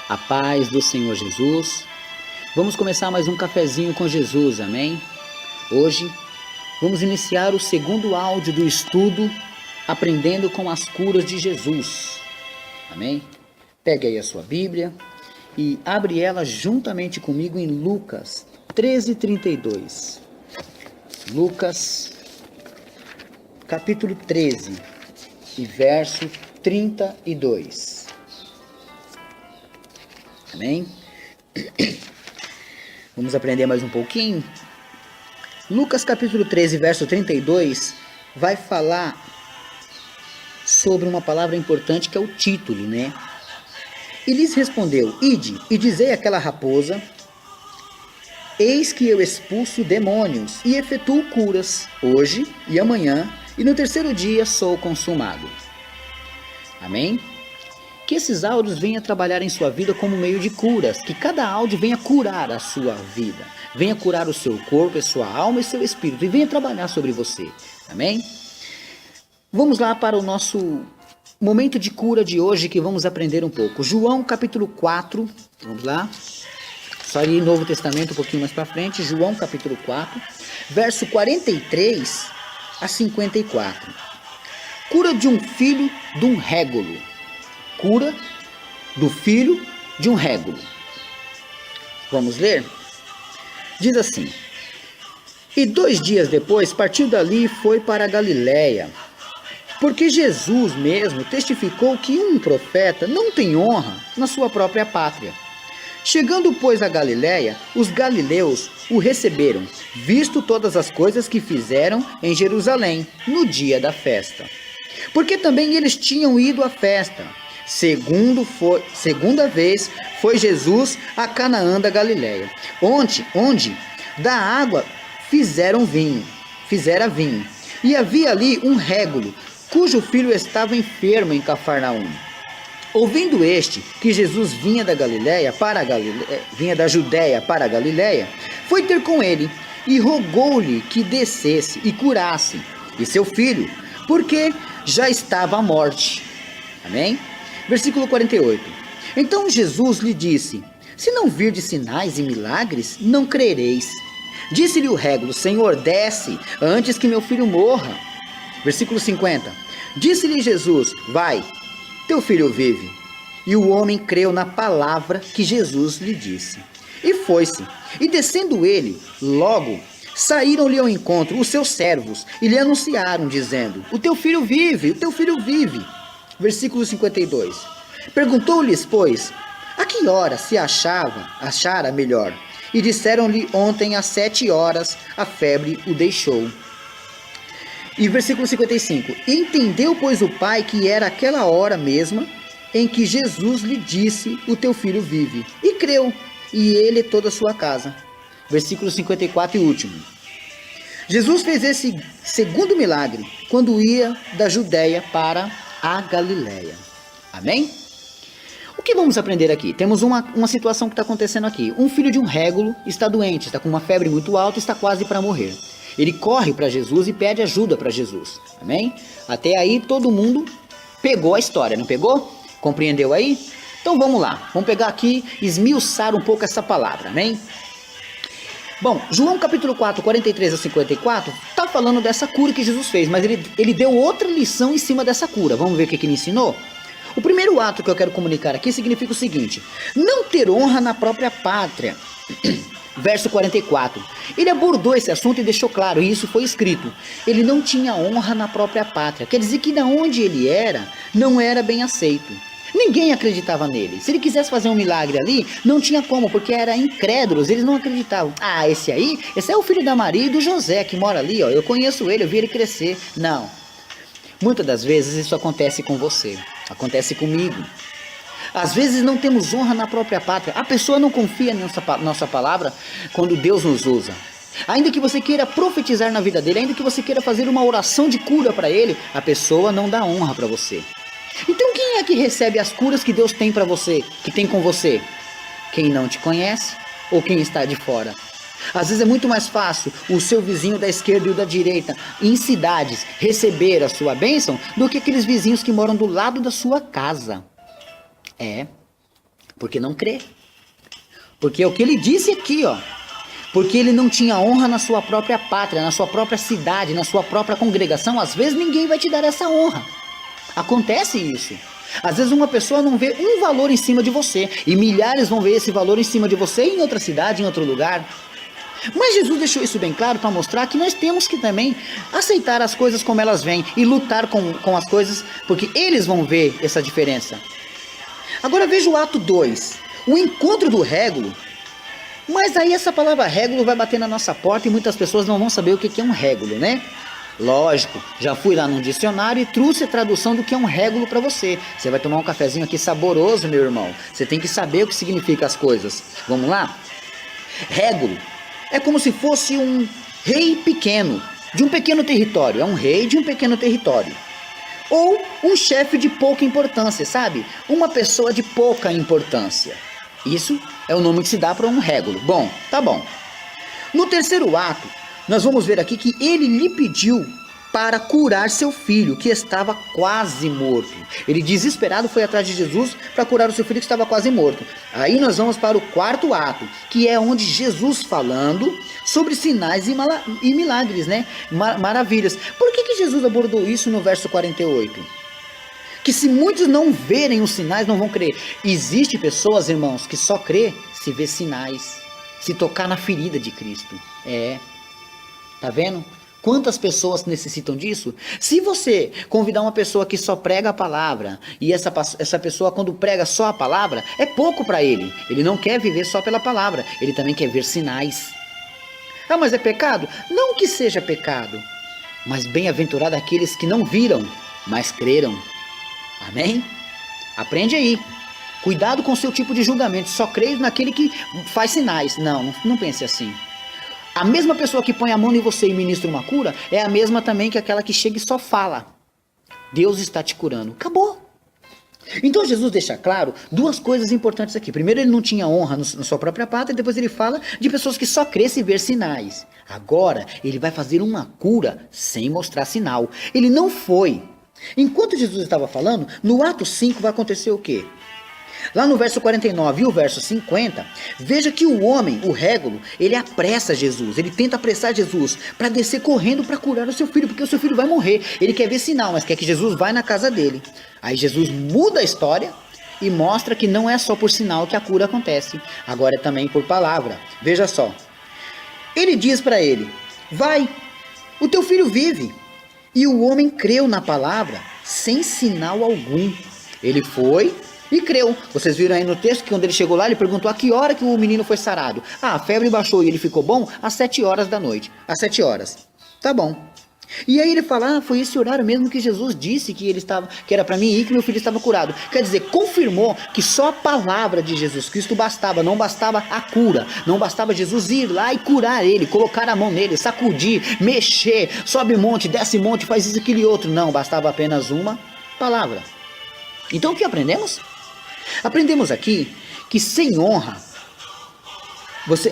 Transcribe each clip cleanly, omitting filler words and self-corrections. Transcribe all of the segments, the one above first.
A paz do Senhor Jesus. Vamos começar mais um cafezinho com Jesus, amém? Hoje vamos iniciar o segundo áudio do estudo Aprendendo com as Curas de Jesus, amém? Pegue aí a sua Bíblia e abre ela juntamente comigo em Lucas 13:32. Lucas capítulo 13 e verso 32. Amém? Vamos aprender mais um pouquinho. Lucas capítulo 13, verso 32 vai falar sobre uma palavra importante que é o título, né? E lhes respondeu: Ide e dizei àquela raposa: eis que eu expulso demônios e efetuo curas hoje e amanhã, e no terceiro dia sou consumado. Amém? Que esses áudios venham trabalhar em sua vida como meio de curas, que cada áudio venha curar a sua vida, venha curar o seu corpo, a sua alma e seu espírito, e venha trabalhar sobre você, amém? Vamos lá para o nosso momento de cura de hoje, que vamos aprender um pouco. João capítulo 4, vamos lá, só ir Novo Testamento um pouquinho mais para frente, João capítulo 4, verso 43 a 54. Cura de um filho de um régulo. Cura do filho de um régulo. Vamos ler? Diz assim: E 2 dias depois partiu dali e foi para a Galiléia, porque Jesus mesmo testificou que um profeta não tem honra na sua própria pátria. Chegando, pois, à Galiléia, os galileus o receberam, visto todas as coisas que fizeram em Jerusalém no dia da festa. Porque também eles tinham ido à festa. Segunda vez foi Jesus a Canaã da Galiléia, onde da água fizera vinho. E havia ali um régulo, cujo filho estava enfermo em Cafarnaum. Ouvindo este que Jesus vinha da Judéia para a Galiléia, foi ter com ele e rogou-lhe que descesse e curasse e seu filho, porque já estava à morte. Amém? Versículo 48. Então Jesus lhe disse: Se não virdes sinais e milagres, não crereis. Disse-lhe o régulo: Senhor, desce, antes que meu filho morra. Versículo 50. Disse-lhe Jesus: Vai, teu filho vive. E o homem creu na palavra que Jesus lhe disse. E foi-se. E descendo ele, logo saíram-lhe ao encontro os seus servos e lhe anunciaram, dizendo: O teu filho vive, o teu filho vive. Versículo 52. Perguntou-lhes, pois, a que hora se achara melhor? E disseram-lhe: ontem às 7 horas a febre o deixou. E versículo 55. Entendeu, pois, o pai que era aquela hora mesma em que Jesus lhe disse: o teu filho vive. E creu, e ele e toda a sua casa. Versículo 54 e último. Jesus fez esse segundo milagre quando ia da Judéia para a Galiléia. Amém? O que vamos aprender aqui? Temos uma situação que está acontecendo aqui. Um filho de um régulo está doente, está com uma febre muito alta e está quase para morrer. Ele corre para Jesus e pede ajuda para Jesus. Amém? Até aí todo mundo pegou a história, não pegou? Compreendeu aí? Então vamos lá. Vamos pegar aqui e esmiuçar um pouco essa palavra. Amém? Bom, João capítulo 4, 43 a 54, está falando dessa cura que Jesus fez, mas ele deu outra lição em cima dessa cura. Vamos ver o que ele ensinou? O primeiro ato que eu quero comunicar aqui significa o seguinte: não ter honra na própria pátria. Verso 44. Ele abordou esse assunto e deixou claro, e isso foi escrito. Ele não tinha honra na própria pátria. Quer dizer que da onde ele era, não era bem aceito. Ninguém acreditava nele. Se ele quisesse fazer um milagre ali, não tinha como, porque eram incrédulos, eles não acreditavam. Ah, esse é o filho da Maria e do José, que mora ali, ó. Eu conheço ele, eu vi ele crescer. Não. Muitas das vezes isso acontece com você, acontece comigo. Às vezes não temos honra na própria pátria. A pessoa não confia na nossa palavra quando Deus nos usa. Ainda que você queira profetizar na vida dele, ainda que você queira fazer uma oração de cura para ele, a pessoa não dá honra para você. Então quem é que recebe as curas que Deus tem para você, que tem com você? Quem não te conhece ou quem está de fora? Às vezes é muito mais fácil o seu vizinho da esquerda e o da direita, em cidades, receber a sua bênção do que aqueles vizinhos que moram do lado da sua casa. Porque não crê. Porque é o que ele disse aqui, ó. Porque ele não tinha honra na sua própria pátria, na sua própria cidade, na sua própria congregação. Às vezes ninguém vai te dar essa honra. Acontece isso. Às vezes uma pessoa não vê um valor em cima de você, e milhares vão ver esse valor em cima de você em outra cidade, em outro lugar. Mas Jesus deixou isso bem claro para mostrar que nós temos que também aceitar as coisas como elas vêm e lutar com as coisas, porque eles vão ver essa diferença. Agora veja o ato 2, o encontro do régulo. Mas aí essa palavra régulo vai bater na nossa porta e muitas pessoas não vão saber o que é um régulo, né? Lógico, já fui lá no dicionário e trouxe a tradução do que é um régulo para você. Você vai tomar um cafezinho aqui saboroso, meu irmão. Você tem que saber o que significa as coisas. Vamos lá? Régulo é como se fosse um rei pequeno, de um pequeno território. É um rei de um pequeno território. Ou um chefe de pouca importância, sabe? Uma pessoa de pouca importância. Isso é o nome que se dá para um régulo. Bom, tá bom. No terceiro ato, nós vamos ver aqui que ele lhe pediu para curar seu filho, que estava quase morto. Ele, desesperado, foi atrás de Jesus para curar o seu filho que estava quase morto. Aí nós vamos para o quarto ato, que é onde Jesus falando sobre sinais e milagres, né? Maravilhas. Por que Jesus abordou isso no verso 48? Que se muitos não verem os sinais, não vão crer. Existem pessoas, irmãos, que só crê se vê sinais, se tocar na ferida de Cristo. Tá vendo? Quantas pessoas necessitam disso? Se você convidar uma pessoa que só prega a palavra, e essa pessoa quando prega só a palavra, é pouco para ele. Ele não quer viver só pela palavra, ele também quer ver sinais. Ah, mas é pecado? Não que seja pecado, mas bem-aventurado aqueles que não viram, mas creram. Amém? Aprende aí. Cuidado com o seu tipo de julgamento. Só creio naquele que faz sinais. Não pense assim. A mesma pessoa que põe a mão em você e ministra uma cura é a mesma também que aquela que chega e só fala. Deus está te curando. Acabou. Então Jesus deixa claro duas coisas importantes aqui. Primeiro, ele não tinha honra na sua própria pátria. Depois ele fala de pessoas que só crescem ver sinais. Agora ele vai fazer uma cura sem mostrar sinal. Ele não foi. Enquanto Jesus estava falando, no ato 5 vai acontecer o quê? Lá no verso 49 e o verso 50, veja que o homem, o régulo, ele apressa Jesus, ele tenta apressar Jesus para descer correndo para curar o seu filho, porque o seu filho vai morrer. Ele quer ver sinal, mas quer que Jesus vá na casa dele. Aí Jesus muda a história e mostra que não é só por sinal que a cura acontece, agora é também por palavra. Veja só, ele diz para ele: vai, o teu filho vive. E o homem creu na palavra sem sinal algum. Ele foi e creu. Vocês viram aí no texto que quando ele chegou lá, ele perguntou a que hora que o menino foi sarado. Ah, a febre baixou e ele ficou bom às 7 horas da noite. Às 7 horas. Tá bom. E aí ele fala: foi esse horário mesmo que Jesus disse que era para mim ir, que meu filho estava curado. Quer dizer, confirmou que só a palavra de Jesus Cristo bastava, não bastava a cura, não bastava Jesus ir lá e curar ele, colocar a mão nele, sacudir, mexer, sobe monte, desce monte, faz isso, aquilo e outro. Não, bastava apenas uma palavra. Então o que aprendemos? Aprendemos aqui que sem honra,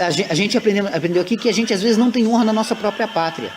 a gente aprendeu aqui que a gente às vezes não tem honra na nossa própria pátria.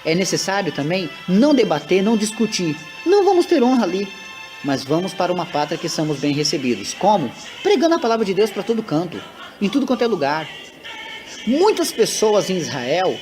É necessário também não debater, não discutir. Não vamos ter honra ali, mas vamos para uma pátria que somos bem recebidos. Como? Pregando a palavra de Deus para todo canto, em tudo quanto é lugar. Muitas pessoas em Israel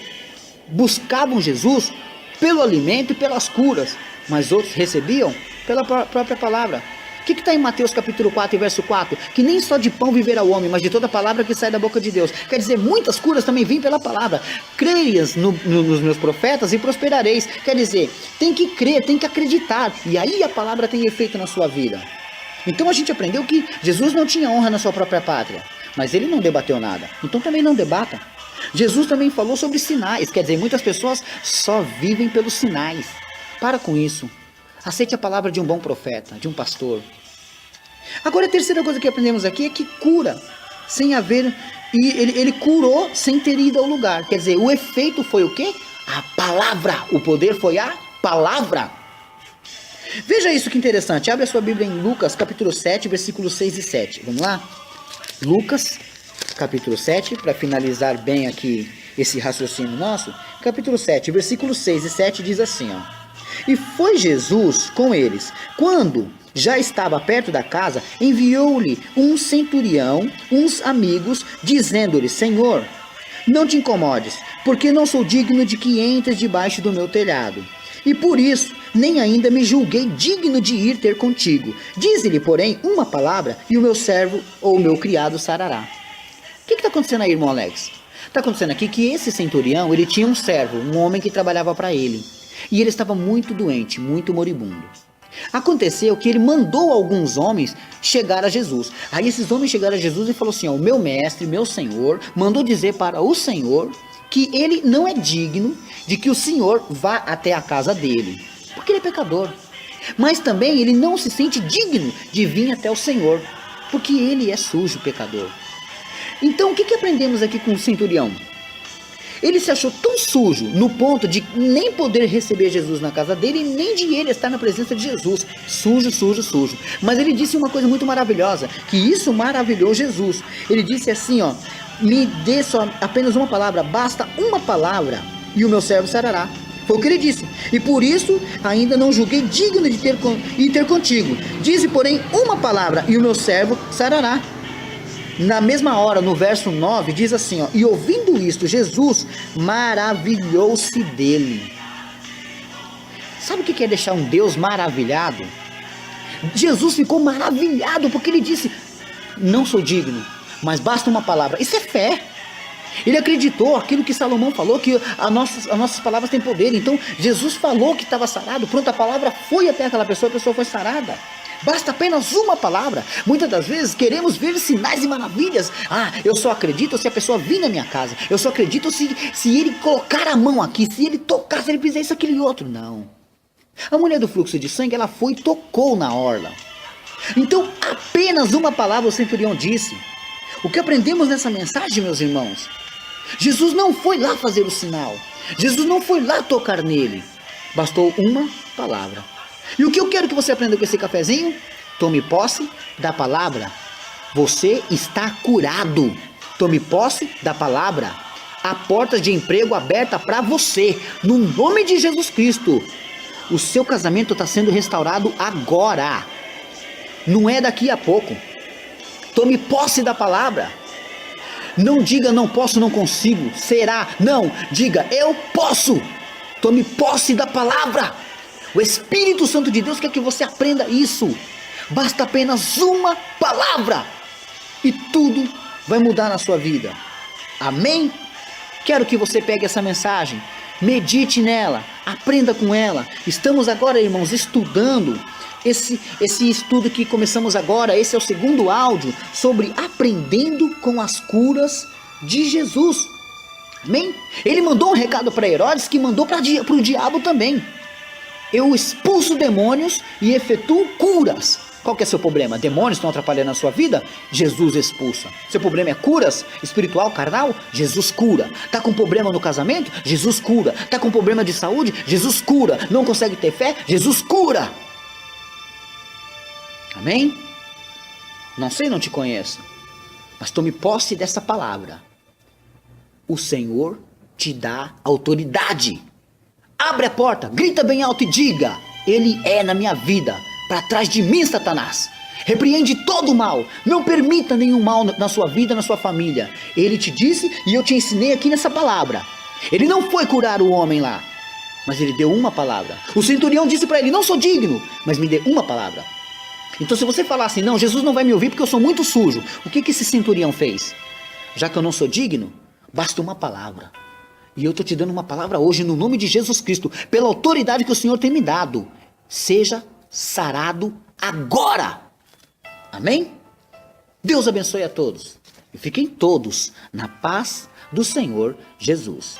buscavam Jesus pelo alimento e pelas curas, mas outros recebiam pela própria palavra. O que está em Mateus capítulo 4 e verso 4? Que nem só de pão viverá o homem, mas de toda palavra que sai da boca de Deus. Quer dizer, muitas curas também vêm pela palavra. Creias nos meus profetas e prosperareis. Quer dizer, tem que crer, tem que acreditar. E aí a palavra tem efeito na sua vida. Então a gente aprendeu que Jesus não tinha honra na sua própria pátria, mas ele não debateu nada. Então também não debata. Jesus também falou sobre sinais. Quer dizer, muitas pessoas só vivem pelos sinais. Para com isso. Aceite a palavra de um bom profeta, de um pastor. Agora a terceira coisa que aprendemos aqui é que cura sem haver... E ele curou sem ter ido ao lugar. Quer dizer, o efeito foi o quê? A palavra. O poder foi a palavra. Veja isso que interessante. Abre a sua Bíblia em Lucas capítulo 7, versículos 6 e 7. Vamos lá? Lucas capítulo 7, para finalizar bem aqui esse raciocínio nosso. Capítulo 7, versículos 6 e 7 diz assim, ó. E foi Jesus com eles. Quando já estava perto da casa, enviou-lhe um centurião, uns amigos, dizendo-lhe: Senhor, não te incomodes, porque não sou digno de que entres debaixo do meu telhado. E por isso, nem ainda me julguei digno de ir ter contigo. Dize-lhe, porém, uma palavra, e o meu servo ou o meu criado sarará. O que está acontecendo aí, irmão Alex? Está acontecendo aqui que esse centurião, ele tinha um servo, um homem que trabalhava para ele. E ele estava muito doente, muito moribundo. Aconteceu que ele mandou alguns homens chegar a Jesus. Aí esses homens chegaram a Jesus e falou assim: ó, o meu mestre, meu senhor, mandou dizer para o Senhor que ele não é digno de que o Senhor vá até a casa dele, porque ele é pecador. Mas também ele não se sente digno de vir até o Senhor, porque ele é sujo, pecador. Então o que aprendemos aqui com o centurião? Ele se achou tão sujo no ponto de nem poder receber Jesus na casa dele, nem de ele estar na presença de Jesus. Sujo, sujo, sujo. Mas ele disse uma coisa muito maravilhosa, que isso maravilhou Jesus. Ele disse assim, ó: me dê só apenas uma palavra, basta uma palavra, e o meu servo sarará. Foi o que ele disse. E por isso ainda não julguei digno de ir ter contigo. Dize, porém, uma palavra, e o meu servo sarará. Na mesma hora, no verso 9, diz assim, ó: e ouvindo isto, Jesus maravilhou-se dele. Sabe o que é deixar um Deus maravilhado? Jesus ficou maravilhado, porque ele disse: não sou digno, mas basta uma palavra. Isso é fé. Ele acreditou aquilo que Salomão falou, que as nossas palavras têm poder. Então, Jesus falou que estava sarado, pronto, a palavra foi até aquela pessoa, a pessoa foi sarada. Basta apenas uma palavra. Muitas das vezes queremos ver sinais e maravilhas. Ah, eu só acredito se a pessoa vir na minha casa. Eu só acredito se ele colocar a mão aqui, se ele tocar, se ele fizer isso, aquele outro. Não. A mulher do fluxo de sangue, ela foi e tocou na orla. Então, apenas uma palavra o centurião disse. O que aprendemos nessa mensagem, meus irmãos? Jesus não foi lá fazer o sinal. Jesus não foi lá tocar nele. Bastou uma palavra. E o que eu quero que você aprenda com esse cafezinho? Tome posse da palavra. Você está curado. Tome posse da palavra. Há portas de emprego aberta para você. No nome de Jesus Cristo. O seu casamento está sendo restaurado agora. Não é daqui a pouco. Tome posse da palavra. Não diga não posso, não consigo, será. Não, diga eu posso. Tome posse da palavra. O Espírito Santo de Deus quer que você aprenda isso. Basta apenas uma palavra e tudo vai mudar na sua vida. Amém? Quero que você pegue essa mensagem, medite nela, aprenda com ela. Estamos agora, irmãos, estudando esse estudo que começamos agora. Esse é o segundo áudio sobre aprendendo com as curas de Jesus. Amém? Ele mandou um recado para Herodes, que mandou para o diabo também. Eu expulso demônios e efetuo curas. Qual que é seu problema? Demônios estão atrapalhando a sua vida? Jesus expulsa. Seu problema é curas espiritual, carnal? Jesus cura. Tá com problema no casamento? Jesus cura. Tá com problema de saúde? Jesus cura. Não consegue ter fé? Jesus cura. Amém? Não sei, não te conheço, mas tome posse dessa palavra. O Senhor te dá autoridade. Abre a porta, grita bem alto e diga: Ele é na minha vida. Para trás de mim, Satanás. Repreende todo o mal. Não permita nenhum mal na sua vida, na sua família. Ele te disse e eu te ensinei aqui nessa palavra. Ele não foi curar o homem lá, mas ele deu uma palavra. O centurião disse para ele: não sou digno, mas me dê uma palavra. Então se você falar assim: não, Jesus não vai me ouvir porque eu sou muito sujo. O que esse centurião fez? Já que eu não sou digno, basta uma palavra. E eu estou te dando uma palavra hoje no nome de Jesus Cristo, pela autoridade que o Senhor tem me dado. Seja sarado agora. Amém? Deus abençoe a todos. E fiquem todos na paz do Senhor Jesus.